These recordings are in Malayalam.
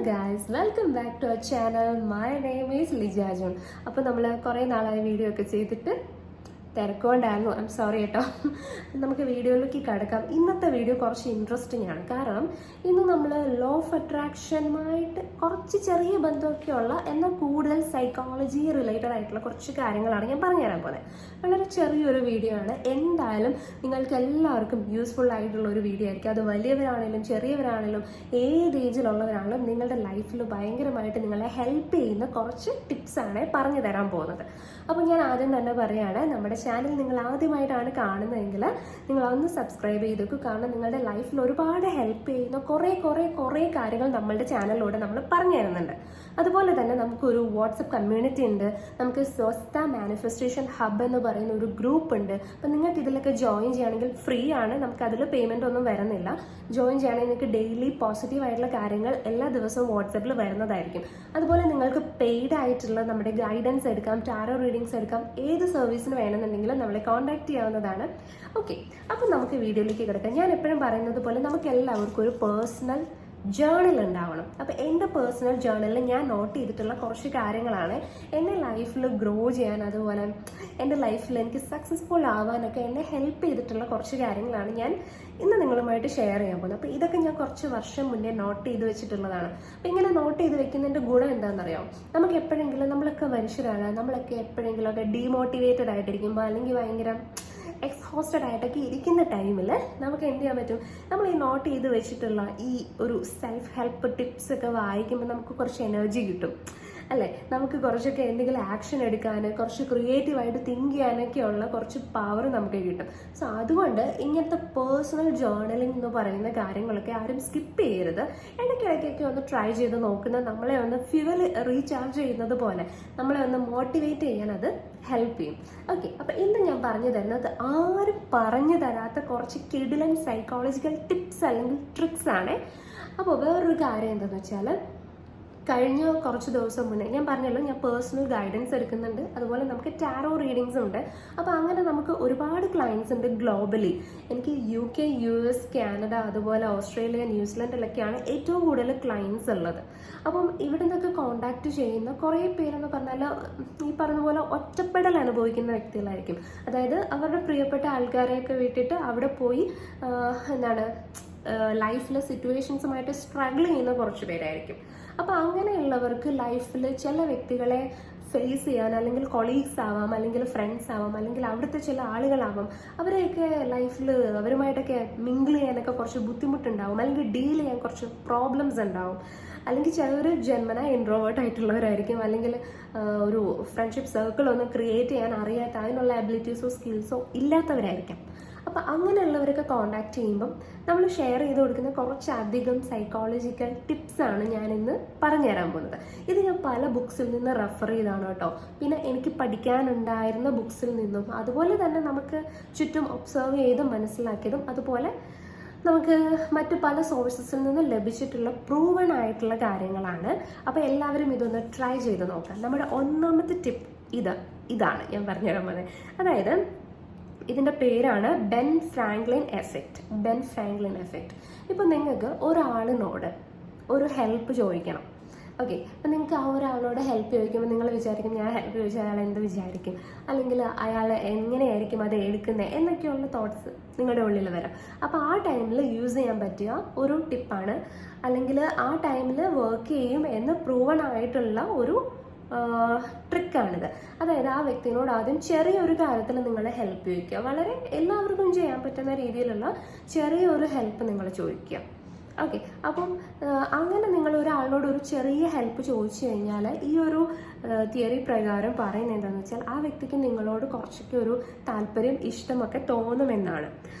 Guys, welcome back to our channel. My name is Lija John. അപ്പോൾ നമ്മൾ കുറേ നാളായി വീഡിയോ ഒക്കെ ചെയ്തിട്ട് തിരക്കൊണ്ടായിരുന്നു. ഐ എം സോറി കേട്ടോ. നമുക്ക് വീഡിയോയിലേക്ക് കിടക്കാം. ഇന്നത്തെ വീഡിയോ കുറച്ച് ഇൻട്രസ്റ്റിംഗ് ആണ്. കാരണം ഇന്ന് നമ്മൾ ലോ ഓഫ് അട്രാക്ഷനുമായിട്ട് കുറച്ച് ചെറിയ ബന്ധമൊക്കെയുള്ള എന്നാൽ കൂടുതൽ സൈക്കോളജി റിലേറ്റഡ് ആയിട്ടുള്ള കുറച്ച് കാര്യങ്ങളാണ് ഞാൻ പറഞ്ഞുതരാൻ പോകുന്നത്. വളരെ ചെറിയൊരു വീഡിയോ ആണ്. എന്തായാലും നിങ്ങൾക്ക് എല്ലാവർക്കും യൂസ്ഫുൾ ആയിട്ടുള്ള ഒരു വീഡിയോ ആയിരിക്കും. അത് വലിയവരാണെങ്കിലും ചെറിയവരാണെങ്കിലും ഏത് ഏജിലുള്ളവരാണെങ്കിലും നിങ്ങളുടെ ലൈഫിൽ ഭയങ്കരമായിട്ട് നിങ്ങളെ ഹെൽപ്പ് ചെയ്യുന്ന കുറച്ച് ടിപ്സാണ് പറഞ്ഞു തരാൻ പോകുന്നത്. അപ്പോൾ ഞാൻ ആദ്യം തന്നെ പറയുകയാണ്, നമ്മുടെ ചാനൽ നിങ്ങൾ ആദ്യമായിട്ടാണ് കാണുന്നതെങ്കിൽ നിങ്ങൾ ഒന്ന് സബ്സ്ക്രൈബ് ചെയ്തേക്കും. കാരണം നിങ്ങളുടെ ലൈഫിൽ ഒരുപാട് ഹെൽപ്പ് ചെയ്യുന്ന കുറേ കാര്യങ്ങൾ നമ്മളുടെ ചാനലിലൂടെ നമ്മൾ പറഞ്ഞു തരുന്നുണ്ട്. അതുപോലെ തന്നെ നമുക്കൊരു വാട്സപ്പ് കമ്മ്യൂണിറ്റി ഉണ്ട്. നമുക്ക് സ്വസ്ഥ മാനിഫെസ്റ്റേഷൻ ഹബ് എന്ന് പറയുന്ന ഒരു ഗ്രൂപ്പ് ഉണ്ട്. അപ്പം നിങ്ങൾക്ക് ഇതിലൊക്കെ ജോയിൻ ചെയ്യുകയാണെങ്കിൽ ഫ്രീ ആണ്. നമുക്ക് അതിൽ പേയ്മെൻ്റ് ഒന്നും വരുന്നില്ല. ജോയിൻ ചെയ്യുകയാണെങ്കിൽ നിങ്ങൾക്ക് ഡെയിലി പോസിറ്റീവ് ആയിട്ടുള്ള കാര്യങ്ങൾ എല്ലാ ദിവസവും വാട്സപ്പിൽ വരുന്നതായിരിക്കും. അതുപോലെ നിങ്ങൾക്ക് പെയ്ഡ് ആയിട്ടുള്ള നമ്മുടെ ഗൈഡൻസ് എടുക്കാം, ടാരോ റീഡിങ്സ് എടുക്കാം. ഏത് സർവീസിന് വേണമെന്നുണ്ടെങ്കിലും നമ്മളെ കോൺടാക്ട് ചെയ്യാവുന്നതാണ്. ഓക്കെ, അപ്പം നമുക്ക് വീഡിയോയിലേക്ക് കിടക്കാം. ഞാൻ എപ്പോഴും പറയുന്നത് പോലെ നമുക്ക് എല്ലാവർക്കും ഒരു പേഴ്സണൽ ജേർണൽ ഉണ്ടാവണം. അപ്പം എൻ്റെ പേഴ്സണൽ ജേർണലിൽ ഞാൻ നോട്ട് ചെയ്തിട്ടുള്ള കുറച്ച് കാര്യങ്ങളാണ് എന്നെ ലൈഫിൽ ഗ്രോ ചെയ്യാൻ, അതുപോലെ എൻ്റെ ലൈഫിൽ എനിക്ക് സക്സസ്ഫുൾ ആവാനൊക്കെ എന്നെ ഹെൽപ്പ് ചെയ്തിട്ടുള്ള കുറച്ച് കാര്യങ്ങളാണ് ഞാൻ ഇന്ന് നിങ്ങളുമായിട്ട് ഷെയർ ചെയ്യാൻ പോകുന്നത്. അപ്പോൾ ഇതൊക്കെ ഞാൻ കുറച്ച് വർഷം മുന്നേ നോട്ട് ചെയ്ത് വെച്ചിട്ടുള്ളതാണ്. അപ്പം ഇങ്ങനെ നോട്ട് ചെയ്ത് വെക്കുന്നതിൻ്റെ ഗുണം എന്താണെന്നറിയാം? നമുക്ക് എപ്പോഴെങ്കിലും, നമ്മളൊക്കെ മനുഷ്യരാണ്, നമ്മളൊക്കെ എപ്പോഴെങ്കിലുമൊക്കെ ഡീമോട്ടിവേറ്റഡ് ആയിട്ടിരിക്കുമ്പോൾ അല്ലെങ്കിൽ ഭയങ്കര എക്സ്ഹോസ്റ്റഡ് ആയിട്ടൊക്കെ ഇരിക്കുന്ന ടൈമിൽ നമുക്ക് എന്ത് ചെയ്യാൻ പറ്റും? നമ്മൾ ഈ നോട്ട് ചെയ്ത് വെച്ചിട്ടുള്ള ഈ ഒരു സെൽഫ് ഹെൽപ്പ് ടിപ്സ് ഒക്കെ വായിക്കുമ്പോൾ നമുക്ക് കുറച്ച് എനർജി കിട്ടും അല്ലേ? നമുക്ക് കുറച്ചൊക്കെ എന്തെങ്കിലും ആക്ഷൻ എടുക്കാൻ, കുറച്ച് ക്രിയേറ്റീവായിട്ട് തിങ്ക് ചെയ്യാനൊക്കെയുള്ള കുറച്ച് പവർ നമുക്ക് കിട്ടും. സോ അതുകൊണ്ട് ഇങ്ങനത്തെ പേഴ്സണൽ ജേർണലിംഗ് എന്ന് പറയുന്ന കാര്യങ്ങളൊക്കെ ആരും സ്കിപ്പ് ചെയ്യരുത്. ഇടയ്ക്കിടയ്ക്കൊക്കെ ഒന്ന് ട്രൈ ചെയ്ത് നോക്കുന്നത് നമ്മളെ ഒന്ന് ഫ്യൂവൽ റീചാർജ് ചെയ്യുന്നത് പോലെ നമ്മളെ ഒന്ന് മോട്ടിവേറ്റ് ചെയ്യാൻ അത് ഹെൽപ്പ് ചെയ്യും. ഓക്കെ, അപ്പം ഇന്ന് ഞാൻ പറഞ്ഞു തരുന്നത് ആരും പറഞ്ഞു തരാത്ത കുറച്ച് കിടിലൻ സൈക്കോളജിക്കൽ ടിപ്സ് അല്ലെങ്കിൽ ട്രിക്സ് ആണ്. അപ്പോൾ വേറൊരു കാര്യം എന്താണെന്ന് വെച്ചാൽ, കഴിഞ്ഞ കുറച്ച് ദിവസം മുന്നേ ഞാൻ പറഞ്ഞല്ലോ, ഞാൻ പേഴ്സണൽ ഗൈഡൻസ് എടുക്കുന്നുണ്ട്. അതുപോലെ നമുക്ക് ടാരോ റീഡിങ്സ് ഉണ്ട്. അപ്പോൾ അങ്ങനെ നമുക്ക് ഒരുപാട് ക്ലയൻസ് ഉണ്ട് ഗ്ലോബലി. എനിക്ക് UK, US, കാനഡ, അതുപോലെ ഓസ്ട്രേലിയ, ന്യൂസിലൻഡിലൊക്കെയാണ് ഏറ്റവും കൂടുതൽ ക്ലയൻസ് ഉള്ളത്. അപ്പം ഇവിടെ നിന്നൊക്കെ കോണ്ടാക്ട് ചെയ്യുന്ന കുറേ പേരെന്ന് പറഞ്ഞാൽ ഈ പറഞ്ഞ പോലെ ഒറ്റപ്പെടൽ അനുഭവിക്കുന്ന വ്യക്തികളായിരിക്കും. അതായത് അവരുടെ പ്രിയപ്പെട്ട ആൾക്കാരെയൊക്കെ വിട്ടിട്ട് അവിടെ പോയി ലൈഫിലെ സിറ്റുവേഷൻസുമായിട്ട് സ്ട്രഗിൾ ചെയ്യുന്ന കുറച്ച് പേരായിരിക്കും. അപ്പോൾ അങ്ങനെയുള്ളവർക്ക് ലൈഫിൽ ചില വ്യക്തികളെ ഫേസ് ചെയ്യാൻ, അല്ലെങ്കിൽ കൊളീഗ്സ് ആവാം, അല്ലെങ്കിൽ ഫ്രണ്ട്സ് ആവാം, അല്ലെങ്കിൽ അവിടുത്തെ ചില ആളുകളാവാം, അവരെയൊക്കെ ലൈഫിൽ അവരുമായിട്ടൊക്കെ മിങ്കിൾ ചെയ്യാനൊക്കെ കുറച്ച് ബുദ്ധിമുട്ടുണ്ടാവും, അല്ലെങ്കിൽ ഡീൽ ചെയ്യാൻ കുറച്ച് പ്രോബ്ലംസ് ഉണ്ടാവും. അല്ലെങ്കിൽ ചിലർ ജന്മന ഇൻട്രോവേർട്ട് ആയിട്ടുള്ളവരായിരിക്കും, അല്ലെങ്കിൽ ഒരു ഫ്രണ്ട്ഷിപ്പ് സർക്കിൾ ഒന്നും ക്രിയേറ്റ് ചെയ്യാൻ അറിയാത്ത, അതിനുള്ള അബിലിറ്റീസോ സ്കിൽസോ ഇല്ലാത്തവരായിരിക്കാം. അപ്പം അങ്ങനെയുള്ളവരൊക്കെ കോണ്ടാക്ട് ചെയ്യുമ്പം നമ്മൾ ഷെയർ ചെയ്ത് കൊടുക്കുന്ന കുറച്ചധികം സൈക്കോളജിക്കൽ ടിപ്സാണ് ഞാൻ ഇന്ന് പറഞ്ഞു തരാൻ പോകുന്നത്. ഇത് ഞാൻ പല ബുക്സിൽ നിന്ന് റെഫർ ചെയ്താണ് കേട്ടോ. പിന്നെ എനിക്ക് പഠിക്കാനുണ്ടായിരുന്ന ബുക്സിൽ നിന്നും, അതുപോലെ തന്നെ നമുക്ക് ചുറ്റും ഒബ്സർവ് ചെയ്ത് മനസ്സിലാക്കിയതും, അതുപോലെ നമുക്ക് മറ്റു പല സോഴ്സസിൽ നിന്ന് ലഭിച്ചിട്ടുള്ള പ്രൂവൺ ആയിട്ടുള്ള കാര്യങ്ങളാണ്. അപ്പോൾ എല്ലാവരും ഇതൊന്ന് ട്രൈ ചെയ്ത് നോക്കാം. നമ്മുടെ ഒന്നാമത്തെ ടിപ്പ് ഇതാണ് ഞാൻ പറഞ്ഞുതരാൻ പോകുന്നത്. അതായത് ഇതിൻ്റെ പേരാണ് ബെൻ ഫ്രാങ്ക്ലിൻ എഫക്റ്റ്. ഇപ്പം നിങ്ങൾക്ക് ഒരാളിനോട് ഒരു ഹെൽപ്പ് ചോദിക്കണം. ഓക്കെ, അപ്പം നിങ്ങൾക്ക് ആ ഒരാളോട് ഹെൽപ്പ് ചോദിക്കുമ്പോൾ നിങ്ങൾ വിചാരിക്കും, ഞാൻ ഹെൽപ്പ് ചോദിച്ചാൽ അയാൾ എന്ത് വിചാരിക്കും, അല്ലെങ്കിൽ അയാൾ എങ്ങനെയായിരിക്കും അത് എടുക്കുന്നത് എന്നൊക്കെയുള്ള തോട്ട്സ് നിങ്ങളുടെ ഉള്ളിൽ വരാം. അപ്പോൾ ആ ടൈമിൽ യൂസ് ചെയ്യാൻ പറ്റിയ ഒരു ടിപ്പാണ്, അല്ലെങ്കിൽ ആ ടൈമിൽ വർക്ക് ചെയ്യും എന്ന് പ്രൂവൺ ആയിട്ടുള്ള ഒരു ട്രിക്കാണിത്. അതായത് ആ വ്യക്തിനോട് ആദ്യം ചെറിയൊരു കാര്യത്തിൽ നിങ്ങൾ ഹെൽപ്പ് ചോദിക്കുക. വളരെ എല്ലാവർക്കും ചെയ്യാൻ പറ്റുന്ന രീതിയിലുള്ള ചെറിയൊരു ഹെൽപ്പ് നിങ്ങൾ ചോദിക്കുക. ഓക്കെ, അപ്പം അങ്ങനെ നിങ്ങൾ ഒരാളോട് ഒരു ചെറിയ ഹെൽപ്പ് ചോദിച്ചു കഴിഞ്ഞാൽ ഈ ഒരു തിയറി പ്രകാരം പറയുന്നത് എന്താണെന്ന് വെച്ചാൽ, ആ വ്യക്തിക്ക് നിങ്ങളോട് കുറച്ചൊക്കെ ഒരു താല്പര്യം, ഇഷ്ടമൊക്കെ തോന്നുമെന്നാണ്.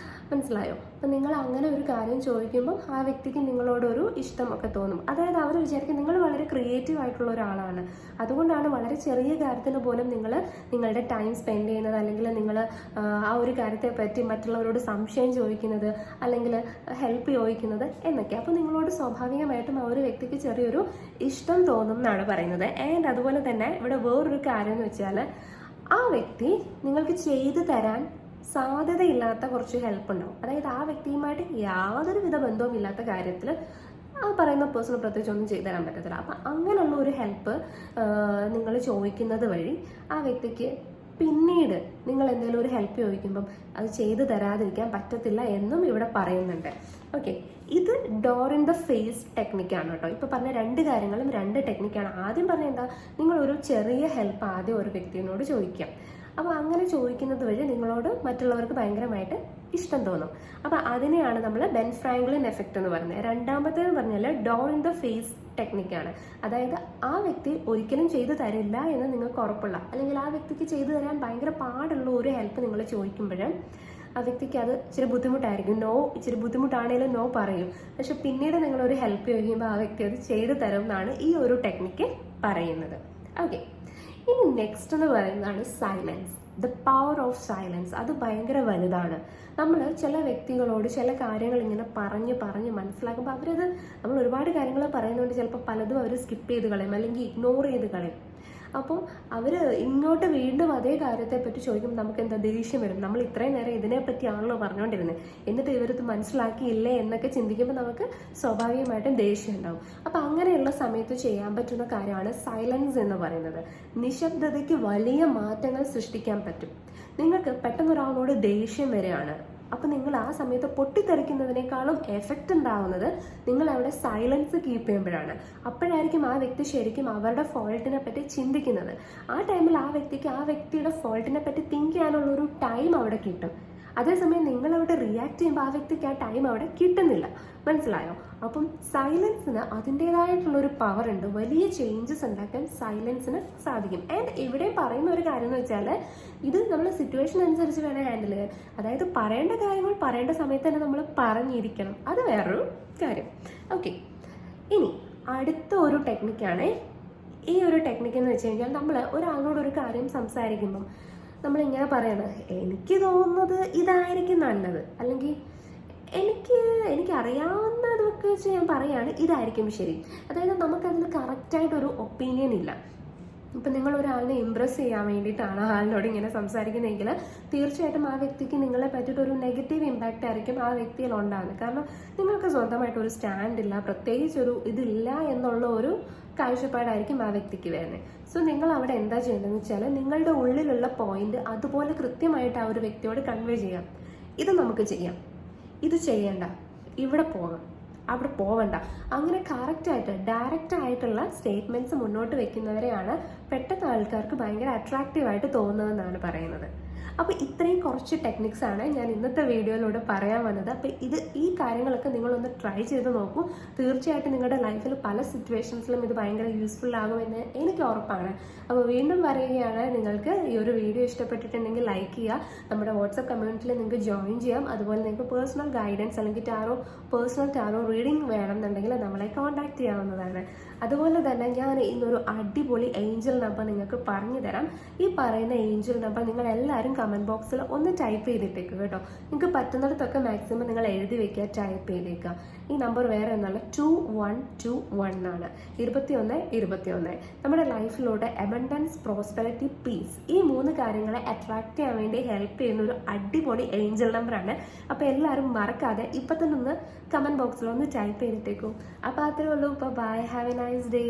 മനസ്സിലായോ? അപ്പം നിങ്ങൾ അങ്ങനെ ഒരു കാര്യം ചോദിക്കുമ്പോൾ ആ വ്യക്തിക്ക് നിങ്ങളോടൊരു ഇഷ്ടമൊക്കെ തോന്നും. അതായത് അവർ വിചാരിക്കും നിങ്ങൾ വളരെ ക്രിയേറ്റീവ് ആയിട്ടുള്ള ഒരാളാണ്. അതുകൊണ്ടാണ് വളരെ ചെറിയ കാര്യത്തിന് പോലും നിങ്ങൾ നിങ്ങളുടെ ടൈം സ്പെൻഡ് ചെയ്യുന്നത്, അല്ലെങ്കിൽ നിങ്ങൾ ആ ഒരു കാര്യത്തെ പറ്റി മറ്റുള്ളവരോട് സംശയം ചോദിക്കുന്നത്, അല്ലെങ്കിൽ ഹെൽപ്പ് ചോദിക്കുന്നത് എന്നൊക്കെ. അപ്പോൾ നിങ്ങളോട് സ്വാഭാവികമായിട്ടും ആ ഒരു വ്യക്തിക്ക് ചെറിയൊരു ഇഷ്ടം തോന്നും എന്നാണ് പറയുന്നത്. ആൻഡ് അതുപോലെ തന്നെ ഇവിടെ വേറൊരു കാര്യം എന്ന് വെച്ചാൽ, ആ വ്യക്തി നിങ്ങൾക്ക് ചെയ്തു തരാൻ സാധ്യതയില്ലാത്ത കുറച്ച് ഹെൽപ്പ് ഉണ്ടാവും. അതായത് ആ വ്യക്തിയുമായിട്ട് യാതൊരു വിധ ബന്ധവും ഇല്ലാത്ത കാര്യത്തിൽ ആ പറയുന്ന പേഴ്സൺ പ്രത്യേകിച്ച് ഒന്നും ചെയ്തു തരാൻ പറ്റത്തില്ല. അപ്പം അങ്ങനെയുള്ള ഒരു ഹെൽപ്പ് നിങ്ങൾ ചോദിക്കുന്നത് വഴി ആ വ്യക്തിക്ക് പിന്നീട് നിങ്ങൾ എന്തെങ്കിലും ഒരു ഹെൽപ്പ് ചോദിക്കുമ്പം അത് ചെയ്തു തരാതിരിക്കാൻ പറ്റത്തില്ല എന്നും ഇവിടെ പറയുന്നുണ്ട്. ഓക്കെ, ഇത് ഡോർ ഇൻ ദ ഫേസ് ടെക്നിക്കാണ് കേട്ടോ. ഇപ്പൊ പറഞ്ഞ രണ്ട് കാര്യങ്ങളും രണ്ട് ടെക്നിക്കാണ്. ആദ്യം പറഞ്ഞ എന്താ, നിങ്ങൾ ഒരു ചെറിയ ഹെൽപ്പ് ആദ്യം ഒരു വ്യക്തിയോട് ചോദിക്കാം. അപ്പോൾ അങ്ങനെ ചോദിക്കുന്നത് വഴി നിങ്ങളോട് മറ്റുള്ളവർക്ക് ഭയങ്കരമായിട്ട് ഇഷ്ടം തോന്നും. അപ്പോൾ അതിനെയാണ് നമ്മൾ ബെൻ ഫ്രാങ്ക്ലിൻ എഫക്റ്റ് എന്ന് പറയുന്നത്. രണ്ടാമത്തേന്ന് പറഞ്ഞാൽ ഡോർ ഇൻ ദ ഫേസ് ടെക്നിക്കാണ്. അതായത് ആ വ്യക്തി ഒരിക്കലും ചെയ്തു തരില്ല എന്ന് നിങ്ങൾക്ക് ഉറപ്പുള്ള, അല്ലെങ്കിൽ ആ വ്യക്തിക്ക് ചെയ്തു തരാൻ ഭയങ്കര പാടുള്ള ഒരു ഹെൽപ്പ് നിങ്ങൾ ചോദിക്കുമ്പോഴും ആ വ്യക്തിക്ക് അത് ഇച്ചിരി ബുദ്ധിമുട്ടായിരിക്കും. നോ, ഇച്ചിരി ബുദ്ധിമുട്ടാണെങ്കിലും നോ പറയും. പക്ഷെ പിന്നീട് നിങ്ങളൊരു ഹെൽപ്പ് ചോദിക്കുമ്പോൾ ആ വ്യക്തി അത് ചെയ്തു തരും എന്നാണ് ഈ ഒരു ടെക്നിക്ക് പറയുന്നത്. ഓക്കെ, ഇനി നെക്സ്റ്റ് എന്ന് പറയുന്നതാണ് silence. The power of silence. അത് ഭയങ്കര വലുതാണ്. നമ്മൾ ചില വ്യക്തികളോട് ചില കാര്യങ്ങൾ ഇങ്ങനെ പറഞ്ഞ് മനസ്സിലാക്കുമ്പോൾ അവരത്, നമ്മൾ ഒരുപാട് കാര്യങ്ങൾ പറയുന്നതുകൊണ്ട് ചിലപ്പോൾ പലതും അവർ സ്കിപ്പ് ചെയ്ത് കളയും അല്ലെങ്കിൽ ഇഗ്നോർ ചെയ്ത് കളയും. അപ്പം അവർ ഇങ്ങോട്ട് വീണ്ടും അതേ കാര്യത്തെപ്പറ്റി ചോദിക്കുമ്പോൾ നമുക്ക് എന്താ ദേഷ്യം വരും. നമ്മൾ ഇത്രയും നേരം ഇതിനെപ്പറ്റിയാണല്ലോ പറഞ്ഞുകൊണ്ടിരുന്നത്, എന്നിട്ട് ഇവരത് മനസ്സിലാക്കിയില്ലേ എന്നൊക്കെ ചിന്തിക്കുമ്പോൾ നമുക്ക് സ്വാഭാവികമായിട്ടും ദേഷ്യം ഉണ്ടാവും. അപ്പം അങ്ങനെയുള്ള സമയത്ത് ചെയ്യാൻ പറ്റുന്ന കാര്യമാണ് സൈലൻസ് എന്ന് പറയുന്നത്. നിശബ്ദതയ്ക്ക് വലിയ മാറ്റങ്ങൾ സൃഷ്ടിക്കാൻ പറ്റും. നിങ്ങൾക്ക് പെട്ടെന്ന് ഒരാളോട് ദേഷ്യം വരികയാണ്, അപ്പം നിങ്ങൾ ആ സമയത്ത് പൊട്ടിത്തെറിക്കുന്നതിനേക്കാളും എഫക്റ്റ് ഉണ്ടാവുന്നത് നിങ്ങൾ അവിടെ സൈലൻസ് കീപ്പ് ചെയ്യുമ്പോഴാണ്. അപ്പോഴായിരിക്കും ആ വ്യക്തി ശരിക്കും അവരുടെ ഫോൾട്ടിനെ പറ്റി ചിന്തിക്കുന്നത്. ആ ടൈമിൽ ആ വ്യക്തിക്ക് ആ വ്യക്തിയുടെ ഫോൾട്ടിനെ പറ്റി തിങ്ക് ചെയ്യാനുള്ളൊരു ടൈം അവിടെ കിട്ടും. അതേസമയം നിങ്ങൾ അവിടെ റിയാക്ട് ചെയ്യുമ്പോൾ ആ വ്യക്തിക്ക് ആ ടൈം അവിടെ കിട്ടുന്നില്ല. മനസ്സിലായോ? അപ്പം സൈലൻസിന് അതിൻ്റെതായിട്ടുള്ളൊരു പവർ ഉണ്ട്. വലിയ ചേഞ്ചസ് ഉണ്ടാക്കാൻ സൈലൻസിന് സാധിക്കും. ആൻഡ് ഇവിടെ പറയുന്ന ഒരു കാര്യം എന്ന് വെച്ചാൽ, ഇത് നമ്മൾ സിറ്റുവേഷൻ അനുസരിച്ച് വേണം ഹാൻഡിൽ ചെയ്യാൻ. അതായത് പറയേണ്ട കാര്യങ്ങൾ പറയേണ്ട സമയത്ത് തന്നെ നമ്മൾ പറഞ്ഞിരിക്കണം. അത് വേറൊരു കാര്യം. ഓക്കെ, ഇനി അടുത്ത ഒരു ടെക്നിക്കാണ്. ഈ ഒരു ടെക്നിക്ക് എന്ന് വെച്ച് കഴിഞ്ഞാൽ, നമ്മൾ ഒരാളോട് ഒരു കാര്യം സംസാരിക്കുമ്പം നമ്മളിങ്ങനെ പറയണം, എനിക്ക് തോന്നുന്നത് ഇതായിരിക്കും നല്ലത്, അല്ലെങ്കിൽ എനിക്കറിയാവുന്നതൊക്കെ വെച്ച് ഞാൻ പറയാണ് ഇതായിരിക്കും ശരി. അതായത് നമുക്കതിന് കറക്റ്റായിട്ടൊരു ഒപ്പീനിയൻ ഇല്ല. ഇപ്പം നിങ്ങൾ ഒരാളിനെ ഇമ്പ്രസ് ചെയ്യാൻ വേണ്ടിയിട്ടാണ് ആളിനോട് ഇങ്ങനെ സംസാരിക്കുന്നതെങ്കിൽ തീർച്ചയായിട്ടും ആ വ്യക്തിക്ക് നിങ്ങളെ പറ്റിയിട്ട് ഒരു നെഗറ്റീവ് ഇമ്പാക്റ്റ് ആയിരിക്കും ആ വ്യക്തിയിൽ ഉണ്ടാകുന്നത്. കാരണം നിങ്ങൾക്ക് സ്വന്തമായിട്ടൊരു സ്റ്റാൻഡ് ഇല്ല, പ്രത്യേകിച്ചൊരു ഇതില്ല എന്നുള്ള ഒരു കാഴ്ചപ്പാടായിരിക്കും ആ വ്യക്തിക്ക് വരുന്നത്. സോ നിങ്ങൾ അവിടെ എന്താ ചെയ്യേണ്ടതെന്ന് വെച്ചാൽ, നിങ്ങളുടെ ഉള്ളിലുള്ള പോയിന്റ് അതുപോലെ കൃത്യമായിട്ട് ആ ഒരു വ്യക്തിയോട് കൺവേ ചെയ്യാം. ഇത് നമുക്ക് ചെയ്യാം, ഇത് ചെയ്യണ്ട, ഇവിടെ പോകാം, അവിടെ പോവണ്ട. അങ്ങനെ കറക്റ്റായിട്ട് ഡയറക്റ്റ് ആയിട്ടുള്ള സ്റ്റേറ്റ്മെന്റ്സ് മുന്നോട്ട് വെക്കുന്നവരെയാണ് പെട്ടെന്ന് ആൾക്കാർക്ക് ഭയങ്കര അട്രാക്റ്റീവായിട്ട് തോന്നുന്നതെന്നാണ് പറയുന്നത്. അപ്പോൾ ഇത്രയും കുറച്ച് ടെക്നിക്സ് ആണ് ഞാൻ ഇന്നത്തെ വീഡിയോയിലൂടെ പറയാൻ വന്നത്. അപ്പോൾ ഈ കാര്യങ്ങളൊക്കെ നിങ്ങളൊന്ന് ട്രൈ ചെയ്ത് നോക്കൂ. തീർച്ചയായിട്ടും നിങ്ങളുടെ ലൈഫിൽ പല സിറ്റുവേഷൻസിലും ഇത് ഭയങ്കര യൂസ്ഫുൾ ആകുമെന്ന് എനിക്ക് ഉറപ്പാണ്. അപ്പോൾ വീണ്ടും പറയുകയാണ്, നിങ്ങൾക്ക് ഈ ഒരു വീഡിയോ ഇഷ്ടപ്പെട്ടിട്ടുണ്ടെങ്കിൽ ലൈക്ക് ചെയ്യുക. നമ്മുടെ വാട്സപ്പ് കമ്മ്യൂണിറ്റിയിൽ നിങ്ങൾക്ക് ജോയിൻ ചെയ്യാം. അതുപോലെ നിങ്ങൾക്ക് പേഴ്സണൽ ഗൈഡൻസ് അല്ലെങ്കിൽ പേഴ്സണൽ ടാറോ റീഡിംഗ് വേണമെന്നുണ്ടെങ്കിൽ നമ്മളെ കോൺടാക്ട് ചെയ്യാവുന്നതാണ്. അതുപോലെ തന്നെ ഞാൻ ഇന്നൊരു അടിപൊളി ഏഞ്ചൽ നമ്പർ നിങ്ങൾക്ക് പറഞ്ഞു തരാം. ഈ പറയുന്ന ഏഞ്ചൽ നമ്പർ നിങ്ങൾ എല്ലാവരും കമന്റ് ബോക്സിൽ ഒന്ന് ടൈപ്പ് ചെയ്തിട്ടേക്കുക കേട്ടോ. നിങ്ങൾക്ക് പറ്റുന്നിടത്തൊക്കെ മാക്സിമം നിങ്ങൾ എഴുതി വെക്കുക, ടൈപ്പ് ചെയ്തേക്കുക. ഈ നമ്പർ വേറെ ഒന്നല്ല, 2121 ആണ്. 2121. നമ്മുടെ ലൈഫിലൂടെ അബണ്ടൻസ്, പ്രോസ്പെരിറ്റി, പീസ്, ഈ 3 കാര്യങ്ങളെ അട്രാക്ട് ചെയ്യാൻ വേണ്ടി ഹെൽപ്പ് ചെയ്യുന്ന ഒരു അടിപൊളി ഏഞ്ചൽ നമ്പറാണ്. അപ്പോൾ എല്ലാവരും മറക്കാതെ ഇപ്പം തന്നെ ഒന്ന് കമന്റ് ബോക്സിൽ ഒന്ന് ടൈപ്പ് ചെയ്തിട്ടേക്കും. അപ്പോൾ അത്രേ ഉള്ളൂ. Bye, have a nice day.